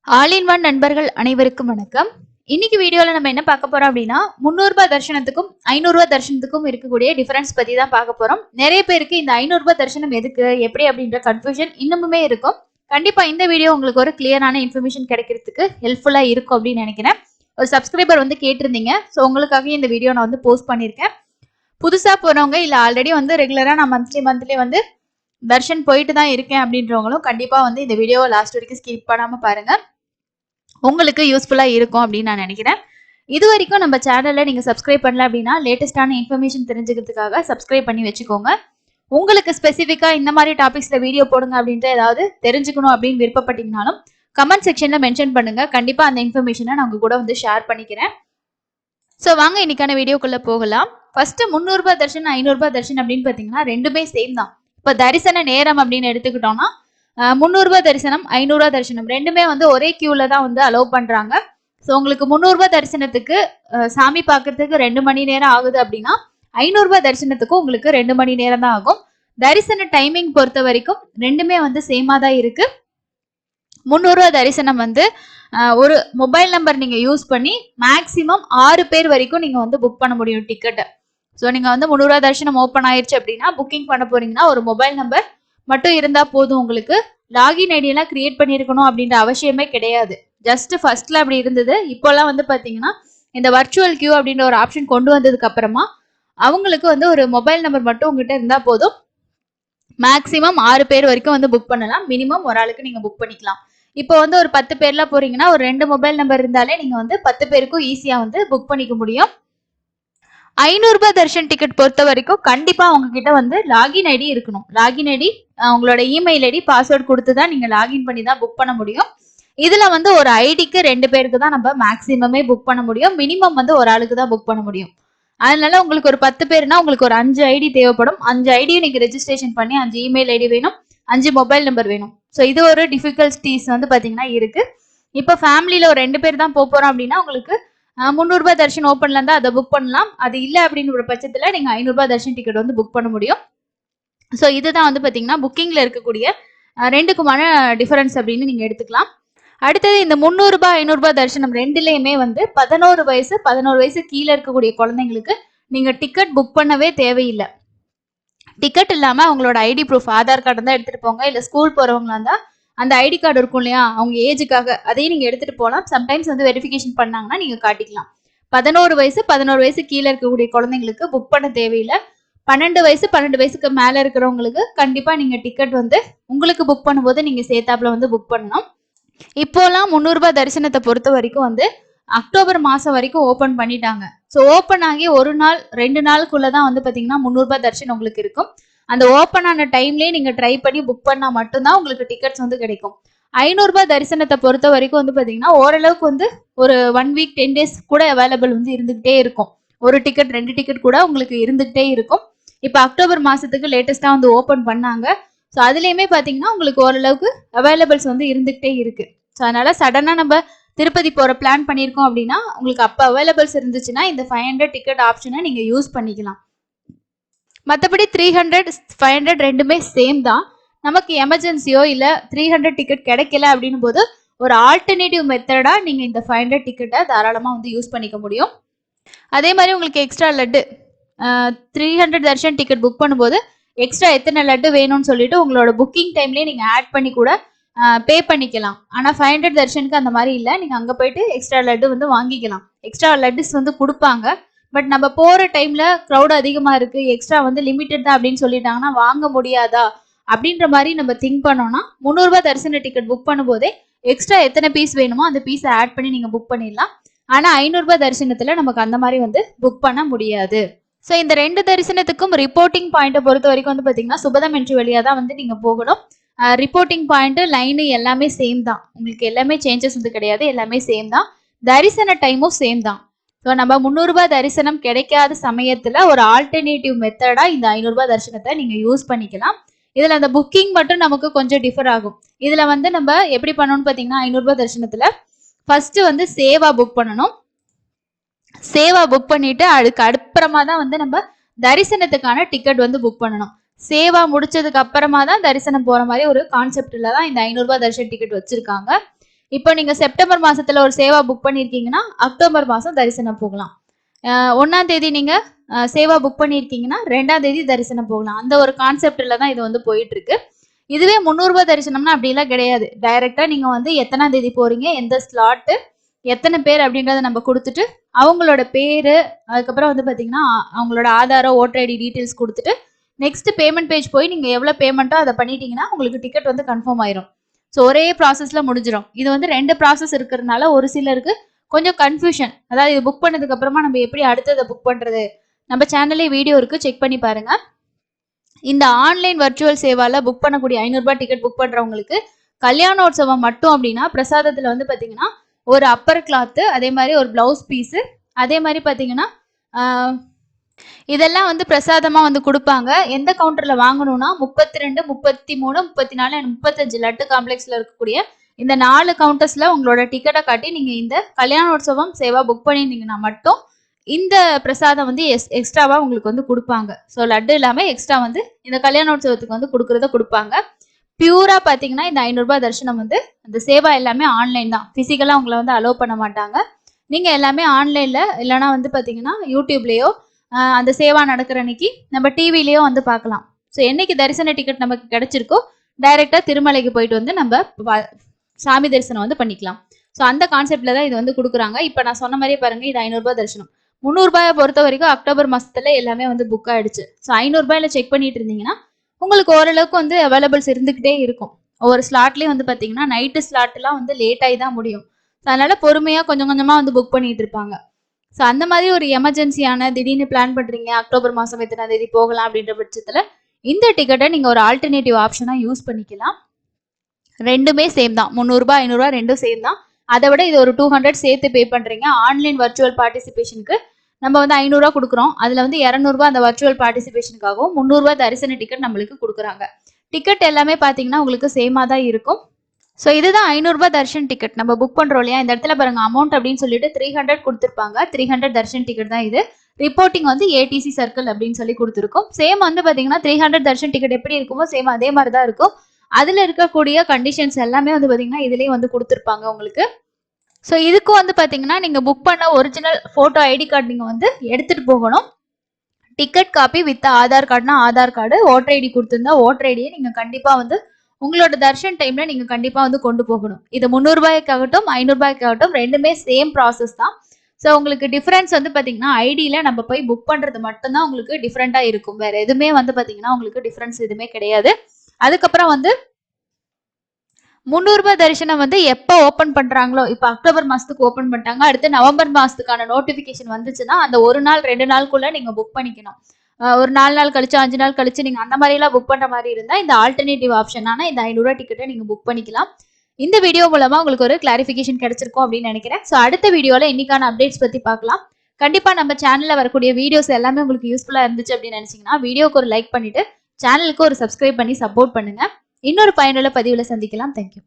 All in one நண்பர்கள் அனைவருக்கும் வணக்கம். இன்னைக்கு வீடியோல நம்ம என்ன பார்க்க போறோம் அப்படின்னா 300 ரூபாய் தரிசனத்துக்கும் 500 ரூபாய் தரிசனத்துக்கும் இருக்கக்கூடிய டிஃபரன்ஸ் பத்தி தான் பார்க்க போறோம். நிறைய பேருக்கு இந்த 500 ரூபாய் தரிசனம் எதுக்கு எப்படி அப்படின்ற கன்ஃபியூஷன் இன்னுமுமே இருக்கும். கண்டிப்பா இந்த வீடியோ உங்களுக்கு ஒரு கிளியரான இன்ஃபர்மேஷன் கிடைக்கிறதுக்கு ஹெல்ப்ஃபுல்லா இருக்கும் அப்படின்னு நினைக்கிறேன். ஒரு சப்ஸ்கிரைபர் வந்து கேட்டிருந்தீங்க. ஸோ உங்களுக்காக இந்த வீடியோ நான் வந்து போஸ்ட் பண்ணியிருக்கேன். புதுசா போறவங்க இல்ல ஆல்ரெடி வந்து ரெகுலரா நான் மந்த்லி வந்து தர்ஷன் போயிட்டு தான் இருக்கேன் அப்படின்றவங்களும் கண்டிப்பா வந்து இந்த வீடியோவை லாஸ்ட் வரைக்கும் ஸ்கிப் பண்ணாம பாருங்க. உங்களுக்கு யூஸ்ஃபுல்லா இருக்கும் அப்படின்னு நான் நினைக்கிறேன். இது வரைக்கும் நம்ம சேனல்ல நீங்க சப்ஸ்கிரைப் பண்ணல அப்படின்னா லேட்டஸ்டான இன்ஃபர்மேஷன் தெரிஞ்சுக்கிறதுக்காக சப்ஸ்கிரைப் பண்ணி வச்சுக்கோங்க. உங்களுக்கு ஸ்பெசிஃபிக்கா இந்த மாதிரி டாபிக்ஸ்ல வீடியோ போடுங்க அப்படின்ட்டு ஏதாவது தெரிஞ்சுக்கணும் அப்படின்னு விருப்பப்பட்டீங்கனாலும் கமெண்ட் செக்ஷன்ல மென்ஷன் பண்ணுங்க. கண்டிப்பா அந்த இன்ஃபர்மேஷனை நான் உங்க கூட வந்து ஷேர் பண்ணிக்கிறேன். ஸோ வாங்க இன்னைக்கான வீடியோக்குள்ள போகலாம். ஃபர்ஸ்ட் 300 ரூபாய் தர்ஷன் 500 ரூபாய் தர்ஷன் அப்படின்னு பாத்தீங்கன்னா ரெண்டுமே சேம் தான். இப்ப தரிசன நேரம் அப்படின்னு எடுத்துக்கிட்டோம்னா 300 ரூபாய் தரிசனம் 500 ரூபாய் தரிசனம் ரெண்டுமே வந்து ஒரே கியூல தான் வந்து அலோவ் பண்றாங்க. ஸோ உங்களுக்கு 300 ரூபாய் தரிசனத்துக்கு சாமி பார்க்கறதுக்கு 2 மணி நேரம் ஆகுது அப்படின்னா 500 ரூபாய் தரிசனத்துக்கும் உங்களுக்கு 2 மணி நேரம் தான் ஆகும். தரிசன டைமிங் பொறுத்த வரைக்கும் ரெண்டுமே வந்து சேமா தான் இருக்கு. 300 ரூபாய் தரிசனம் வந்து ஒரு மொபைல் நம்பர் நீங்க யூஸ் பண்ணி மேக்சிமம் 6 பேர் வரைக்கும் நீங்க வந்து புக் பண்ண முடியும் டிக்கெட்டை. ஸோ நீங்க வந்து 300 ரூபாய் தரிசனம் ஓப்பன் ஆயிடுச்சு அப்படின்னா புக்கிங் பண்ண போறீங்கன்னா ஒரு மொபைல் நம்பர் மட்டும் இருந்தா போதும். உங்களுக்கு லாகின் ஐடி எல்லாம் கிரியேட் பண்ணிருக்கணும் அப்படின்ற அவசியமே கிடையாது. ஜஸ்ட் ஃபர்ஸ்ட்ல அப்படி இருந்தது. இப்போல்லாம் வந்து பாத்தீங்கன்னா இந்த வர்ச்சுவல் கியூ அப்படின்ற ஒரு ஆப்ஷன் கொண்டு வந்ததுக்கு அப்புறமா அவங்களுக்கு வந்து ஒரு மொபைல் நம்பர் மட்டும் உங்ககிட்ட இருந்தா போதும். மேக்சிமம் 6 பேர் வரைக்கும் வந்து புக் பண்ணலாம். மினிமம் ஒரு ஆளுக்கு நீங்க புக் பண்ணிக்கலாம். இப்போ வந்து ஒரு 10 பேர்ல போறீங்கன்னா ஒரு 2 மொபைல் நம்பர் இருந்தாலே நீங்க வந்து 10 பேருக்கும் ஈஸியா வந்து புக் பண்ணிக்க முடியும். 500 ரூபாய் தர்ஷன் டிக்கெட் பொறுத்த வரைக்கும் கண்டிப்பா உங்ககிட்ட வந்து லாகின் ஐடி இருக்கணும். லாகின் ஐடி உங்களோட இமெயில் ஐடி பாஸ்வேர்ட் கொடுத்து தான் நீங்க லாகின் பண்ணி தான் புக் பண்ண முடியும். இதுல வந்து ஒரு ஐடிக்கு 2 பேருக்கு தான் நம்ம மேக்சிமமே புக் பண்ண முடியும். மினிமம் வந்து ஒரு ஆளுக்கு தான் புக் பண்ண முடியும். அதனால உங்களுக்கு ஒரு 10 பேர்னா உங்களுக்கு ஒரு 5 ஐடி தேவைப்படும். 5 ஐடியும் நீங்க ரெஜிஸ்ட்ரேஷன் பண்ணி 5 இமெயில் ஐடி வேணும், 5 மொபைல் நம்பர் வேணும். ஸோ இது ஒரு டிஃபிகல்டிஸ் வந்து பாத்தீங்கன்னா இருக்கு. இப்போ ஃபேமிலியில ஒரு 2 பேர் தான் போறோம் அப்படின்னா உங்களுக்கு 300 ரூபாய் தர்ஷன் ஓப்பன்ல இருந்தா அதை புக் பண்ணலாம். அது இல்லை அப்படின்ற ஒரு பட்சத்துல நீங்க 500 ரூபாய் தர்ஷன் டிக்கெட் வந்து புக் பண்ண முடியும். ஸோ இதுதான் வந்து பாத்தீங்கன்னா புக்கிங்ல இருக்கக்கூடிய ரெண்டுக்குமான டிஃபரன்ஸ் அப்படின்னு நீங்க எடுத்துக்கலாம். அடுத்தது இந்த 300 ரூபாய் 500 ரூபாய் தரிசனம் ரெண்டுலயுமே வந்து 11 வயசு கீழே இருக்கக்கூடிய குழந்தைங்களுக்கு நீங்க டிக்கெட் புக் பண்ணவே தேவையில்லை. டிக்கெட் இல்லாம அவங்களோட ஐடி ப்ரூஃப் ஆதார் கார்டு தான் எடுத்துட்டு போங்க. இல்ல ஸ்கூல் போறவங்களா இருந்தா அந்த ஐடி கார்டு இருக்கும் இல்லையா அவங்க ஏஜுக்காக அதையும் நீங்க எடுத்துட்டு போகலாம். சம்டைம்ஸ் வந்து வெரிஃபிகேஷன் பண்ணாங்கன்னா நீங்க காட்டிக்கலாம். 11 வயசு கீழே இருக்கக்கூடிய குழந்தைங்களுக்கு புக் பண்ண தேவையில்லை. 12 வயசுக்கு மேல இருக்கிறவங்களுக்கு கண்டிப்பா நீங்க டிக்கெட் வந்து உங்களுக்கு புக் பண்ணும்போது நீங்க சேர்த்தாப்புல வந்து புக் பண்ணணும். இப்போலாம் 300 ரூபாய் தரிசனத்தை பொறுத்த வரைக்கும் வந்து அக்டோபர் மாசம் வரைக்கும் ஓபன் பண்ணிட்டாங்க. ஸோ ஓப்பன் ஆகி 1 நாள் 2 நாளுக்குள்ளதான் வந்து பாத்தீங்கன்னா 300 ரூபாய் தரிசனம் உங்களுக்கு இருக்கும். அந்த ஓப்பன் ஆன டைம்லயே நீங்க ட்ரை பண்ணி புக் பண்ணா மட்டும்தான் உங்களுக்கு டிக்கெட்ஸ் வந்து கிடைக்கும். 500 ரூபாய் தரிசனத்தை பொறுத்த வரைக்கும் வந்து பாத்தீங்கன்னா ஓரளவுக்கு வந்து ஒரு 1 வீக் 10 டேஸ் கூட அவைலபிள் வந்து இருந்துகிட்டே இருக்கும். ஒரு டிக்கெட் 2 டிக்கெட் கூட உங்களுக்கு இருந்துகிட்டே இருக்கும். இப்போ அக்டோபர் மாசத்துக்கு லேட்டஸ்டா வந்து ஓபன் பண்ணாங்க. ஸோ அதுலயுமே பாத்தீங்கன்னா உங்களுக்கு ஓரளவுக்கு அவைலபிள்ஸ் வந்து இருந்துகிட்டே இருக்கு. ஸோ அதனால சடனா நம்ம திருப்பதி போற பிளான் பண்ணியிருக்கோம் அப்படின்னா உங்களுக்கு அப்ப அவைலபிள்ஸ் இருந்துச்சுன்னா இந்த 500 டிக்கெட் ஆப்ஷனை நீங்க யூஸ் பண்ணிக்கலாம். மற்றபடி 300 500 ரெண்டுமே சேம் தான். நமக்கு எமர்ஜென்சியோ இல்ல 300 டிக்கெட் கிடைக்கல அப்படின்னு போது ஒரு ஆல்டர்னேட்டிவ் மெத்தடா நீங்க இந்த 500 டிக்கெட்டை தாராளமா வந்து யூஸ் பண்ணிக்க முடியும். அதே மாதிரி உங்களுக்கு extra laddu 300 Darshan ticket book பண்ணும்போது எக்ஸ்ட்ரா எத்தனை லட்டு வேணும்னு சொல்லிட்டு உங்களோட புக்கிங் டைம்லயே நீங்க ஆட் பண்ணி கூட பே பண்ணிக்கலாம். ஆனா 500 தர்ஷனுக்கு அந்த மாதிரி இல்லை. நீங்க அங்க போயிட்டு எக்ஸ்ட்ரா லட்டு வந்து வாங்கிக்கலாம். எக்ஸ்ட்ரா லட்டுஸ் வந்து கொடுப்பாங்க. பட் நம்ம போற டைம்ல க்ரௌட் அதிகமா இருக்கு, எக்ஸ்ட்ரா வந்து லிமிட்டட் தான் அப்படின்னு சொல்லிட்டாங்கன்னா வாங்க முடியாதா அப்படின்ற மாதிரி நம்ம திங்க் பண்ணோம்னா 300 ரூபாய் தரிசன டிக்கெட் புக் பண்ணும்போதே எக்ஸ்ட்ரா எத்தனை பீஸ் வேணுமோ அந்த பீஸை ஆட் பண்ணி நீங்க புக் பண்ணிடலாம். ஆனா 500 ரூபாய் தரிசனத்துல நமக்கு அந்த மாதிரி வந்து புக் பண்ண முடியாது. ஸோ இந்த 2 தரிசனத்துக்கும் ரிப்போர்ட்டிங் பாயிண்ட்டை பொறுத்த வரைக்கும் வந்து பாத்தீங்கன்னா சுபதம் என்ட்ரி வழியா தான் வந்து நீங்க போகணும். ரிப்போர்ட்டிங் பாயிண்ட் லைனு எல்லாமே சேம் தான். உங்களுக்கு எல்லாமே சேஞ்சஸ் வந்து கிடையாது. எல்லாமே சேம் தான். தரிசன டைமும் சேம் தான். ஸோ நம்ம 300 ரூபாய் தரிசனம் கிடைக்காத சமயத்துல ஒரு ஆல்டர்னேட்டிவ் மெத்தடா இந்த 500 ரூபாய் தரிசனத்தை நீங்க யூஸ் பண்ணிக்கலாம். இதுல அந்த புக்கிங் மட்டும் நமக்கு கொஞ்சம் டிஃபர் ஆகும். இதுல வந்து நம்ம எப்படி பண்ணணும்னு பாத்தீங்கன்னா 500 ரூபாய் தரிசனத்துல ஃபர்ஸ்ட் வந்து சேவா புக் பண்ணணும். சேவா புக் பண்ணிட்டு அதுக்கு அப்புறமா தான் வந்து நம்ம தரிசனத்துக்கான டிக்கெட் வந்து புக் பண்ணணும். சேவா முடிச்சதுக்கு அப்புறமா தான் தரிசனம் போற மாதிரி ஒரு கான்செப்ட்ல தான் இந்த 500 ரூபாய் தரிசன டிக்கெட் வச்சிருக்காங்க. இப்போ நீங்க செப்டம்பர் மாசத்துல ஒரு சேவா புக் பண்ணிருக்கீங்கன்னா அக்டோபர் மாசம் தரிசனம் போகலாம். 1ஆம் தேதி நீங்க சேவா புக் பண்ணிருக்கீங்கன்னா 2ஆம் தேதி தரிசனம் போகலாம். அந்த ஒரு கான்செப்ட்ல தான் இது வந்து போயிட்டு இருக்கு. இதுவே 300 ரூபாய் தரிசனம்னா அப்படிலாம் கிடையாது. டைரக்டா நீங்க வந்து எத்தனாம் தேதி போறீங்க, எந்த ஸ்லாட், எத்தனை பேர் அப்படின்றத நம்ம கொடுத்துட்டு அவங்களோட பேரு, அதுக்கப்புறம் வந்து பாத்தீங்கன்னா அவங்களோட ஆதாரம், ஓட்டர் ஐடி டீடைல்ஸ் கொடுத்துட்டு நெக்ஸ்ட் பேமெண்ட் பேஜ் போய் நீங்க எவ்வளவு பேமெண்ட்டோ அதை பண்ணிட்டீங்கன்னா உங்களுக்கு டிக்கெட் வந்து கன்ஃபார்ம் ஆயிரும். ஸோ ஒரே ப்ராசஸ்ல முடிஞ்சிடும். இது வந்து 2 ப்ராசஸ் இருக்கிறதுனால ஒரு சிலருக்கு கொஞ்சம் கன்ஃபியூஷன். அதாவது இது புக் பண்ணதுக்கு அப்புறமா நம்ம எப்படி அடுத்ததை புக் பண்றது, நம்ம சேனல்லே வீடியோ இருக்கு, செக் பண்ணி பாருங்க. இந்த ஆன்லைன் வர்ச்சுவல் சேவால புக் பண்ணக்கூடிய 500 ரூபாய் டிக்கெட் புக் பண்றவங்களுக்கு கல்யாணோற்சவம் மட்டும் அப்படின்னா பிரசாதத்துல வந்து பாத்தீங்கன்னா ஒரு அப்பர் கிளாத், அதே மாதிரி ஒரு பிளவுஸ் பீஸ், அதே மாதிரி பாத்தீங்கன்னா இதெல்லாம் வந்து பிரசாதமா வந்து கொடுப்பாங்க. எந்த கவுண்டர்ல வாங்கணும்னா 32, 33, 34, 35 லட்டு காம்ப்ளெக்ஸ்ல இருக்கக்கூடிய இந்த 4 கவுண்டர்ஸ்ல உங்களோட டிக்கெட்டை காட்டி நீங்க இந்த கல்யாணோற்சவம் சேவா புக் பண்ணிருந்தீங்கன்னா மட்டும் இந்த பிரசாதம் வந்து எக்ஸ்ட்ராவா உங்களுக்கு வந்து கொடுப்பாங்க. ஸோ லட்டு இல்லாம எக்ஸ்ட்ரா வந்து இந்த கல்யாணோற்சவத்துக்கு வந்து கொடுக்கறத கொடுப்பாங்க. பியூரா பாத்தீங்கன்னா இந்த 500 ரூபாய் தரிசனம் வந்து அந்த சேவா எல்லாமே ஆன்லைன் தான். பிசிக்கலா உங்களை வந்து அலோவ் பண்ண மாட்டாங்க. நீங்க எல்லாமே ஆன்லைன்ல இல்லைன்னா வந்து பாத்தீங்கன்னா யூடியூப்லயோ அந்த சேவா நடக்கிற அன்னைக்கு நம்ம டிவிலயோ வந்து பார்க்கலாம். ஸோ என்னைக்கு தரிசன டிக்கெட் நமக்கு கிடைச்சிருக்கோ டைரக்டா திருமலைக்கு போயிட்டு வந்து நம்ம சாமி தரிசனம் வந்து பண்ணிக்கலாம். ஸோ அந்த கான்செப்ட்ல தான் இது வந்து கொடுக்குறாங்க. இப்போ நான் சொன்ன மாதிரியே பாருங்க, இது 500 ரூபாய் தரிசனம். 300 ரூபாயை பொறுத்த வரைக்கும் அக்டோபர் மாசத்துல எல்லாமே வந்து புக் ஆயிடுச்சு. ஸோ 500 ரூபாயில செக் பண்ணிட்டு இருந்தீங்கன்னா உங்களுக்கு ஓரளவுக்கு வந்து அவைலபிள்ஸ் இருந்துகிட்டே இருக்கும். ஒவ்வொரு ஸ்லாட்லயும் வந்து பாத்தீங்கன்னா நைட்டு ஸ்லாட்லாம் வந்து லேட் ஆகி தான் முடியும். அதனால பொறுமையா கொஞ்சம் கொஞ்சமா வந்து புக் பண்ணிட்டு இருப்பாங்க. ஸோ அந்த மாதிரி ஒரு எமர்ஜென்சியான திடீர்னு பிளான் பண்றீங்க, அக்டோபர் மாசம் எத்தனாம் தேதி போகலாம் அப்படின்ற பட்சத்துல இந்த டிக்கெட்டை நீங்க ஒரு ஆல்டர்னேட்டிவ் ஆப்ஷனா யூஸ் பண்ணிக்கலாம். ரெண்டுமே சேம் தான். 300 ரூபாய் 500 ரூபாய் ரெண்டும் சேம் தான். அதை விட இது ஒரு 200 சேர்த்து பே பண்றீங்க. ஆன்லைன் வர்ச்சுவல் பார்ட்டிசிபேஷனுக்கு நம்ம வந்து 500 ரூபாய் கொடுக்குறோம். அதுல வந்து 200 ரூபாய் அந்த வர்ச்சுவல் பார்ட்டிசிபேஷனுக்காகவும் 300 ரூபாய் தரிசன டிக்கெட் நம்மளுக்கு கொடுக்குறாங்க. டிக்கெட் எல்லாமே பாத்தீங்கன்னா உங்களுக்கு சேமா தான் இருக்கும். ஸோ இதுதான் 500 ரூபாய் தர்ஷன் டிக்கெட் நம்ம புக் பண்றோம் இல்லையா. இந்த இடத்துல பாருங்க அமௌண்ட் அப்படின்னு சொல்லிட்டு 300 கொடுத்துருப்பாங்க. 300 தர்ஷன் டிக்கெட் தான் இது. ரிப்போர்ட்டிங் வந்து ஏடிசி சர்க்கிள் அப்படின்னு சொல்லி கொடுத்துருக்கோம். சேம் வந்து பாத்தீங்கன்னா 300 தர்ஷன் டிக்கெட் எப்படி இருக்குமோ சேம் அதே மாதிரி தான் இருக்கும். அதுல இருக்கக்கூடிய கண்டிஷன்ஸ் எல்லாமே வந்து பாத்தீங்கன்னா இதுலயே வந்து கொடுத்துருப்பாங்க உங்களுக்கு. ஸோ இதுக்கும் வந்து பாத்தீங்கன்னா நீங்க புக் பண்ண ஒரிஜினல் போட்டோ ஐடி கார்டு நீங்க வந்து எடுத்துட்டு போகணும். டிக்கெட் காப்பி வித் ஆதார் கார்டுனா ஆதார் கார்டு, ஓட்டர் ஐடி கொடுத்திருந்தா ஓட்டர் ஐடியை நீங்க கண்டிப்பா வந்து உங்களோட தர்ஷன் டைம்ல நீங்க கண்டிப்பா வந்து கொண்டு போகணும். இது 300 ரூபாய்க்காகட்டும் 500 ரூபாய்க்காகட்டும் ரெண்டுமே சேம் ப்ராசஸ் தான். ஸோ உங்களுக்கு டிஃபரன்ஸ் வந்து பாத்தீங்கன்னா ஐடியில நம்ம போய் புக் பண்றது மட்டும்தான் உங்களுக்கு டிஃப்ரெண்டா இருக்கும். வேற எதுவுமே வந்து பாத்தீங்கன்னா உங்களுக்கு டிஃபரன்ஸ் எதுவுமே கிடையாது. அதுக்கப்புறம் வந்து 300 ரூபாய் தரிசனம் வந்து எப்போ ஓப்பன் பண்றாங்களோ, இப்போ அக்டோபர் மாசத்துக்கு ஓப்பன் பண்ணிட்டாங்க, அடுத்து நவம்பர் மாசத்துக்கான நோட்டிபிகேஷன் வந்துச்சுன்னா அந்த ஒரு நாள் 2 நாளுக்குள்ள நீங்க புக் பண்ணிக்கணும். ஒரு 4 நாள் கழிச்சு 5 நாள் கழிச்சு நீங்க அந்த மாதிரி எல்லாம் புக் பண்ற மாதிரி இருந்தா இந்த ஆல்டர்னேட்டிவ் ஆப்ஷனான இந்த 500 ரூபாய் டிக்கெட்டை நீங்க புக் பண்ணிக்கலாம். இந்த வீடியோ மூலமா உங்களுக்கு ஒரு கிளாரிபிகேஷன் கிடைச்சிருக்கும் அப்படின்னு நினைக்கிறேன். ஸோ அடுத்த வீடியோல இன்னைக்கான அப்டேட்ஸ் பத்தி பார்க்கலாம். கண்டிப்பா நம்ம சேனல்ல வரக்கூடிய வீடியோஸ் எல்லாமே உங்களுக்கு யூஸ்ஃபுல்லா இருந்துச்சு அப்படின்னு நினைச்சீங்கன்னா வீடியோக்கு ஒரு லைக் பண்ணிட்டு சேனலுக்கு ஒரு சப்ஸ்கிரைப் பண்ணி சப்போர்ட் பண்ணுங்க. இன்னொரு பயனுள்ள பதிவுல சந்திக்கலாம். தேங்க்யூ.